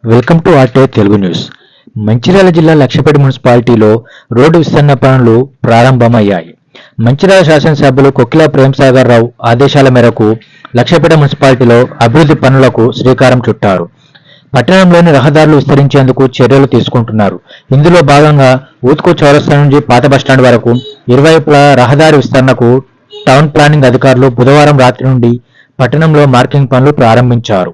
Welcome to ఆర్టే Telugu news. Mancherial జిల్లా లక్షపేట మున్సిపాలిటీలో రోడ్డు విస్తరణ పనులు ప్రారంభమయ్యాయి. మంచిర్యాల శాసనసభ్యులు కొక్కిల ప్రేమ్సాగర్ రావు ఆదేశాల మేరకు లక్షపేట మున్సిపాలిటీలో అభివృద్ధి పనులకు శ్రీకారం చుట్టారు. పట్టణంలోని రహదారులు విస్తరించేందుకు చర్యలు తీసుకుంటున్నారు. ఇందులో భాగంగా ఊత్కో చౌరస్తా నుంచి పాత బస్టాండ్ వరకు ఇరువైపులా రహదారి విస్తరణకు టౌన్ ప్లానింగ్ అధికారులు బుధవారం రాత్రి నుండి పట్టణంలో మార్కింగ్ పనులు ప్రారంభించారు.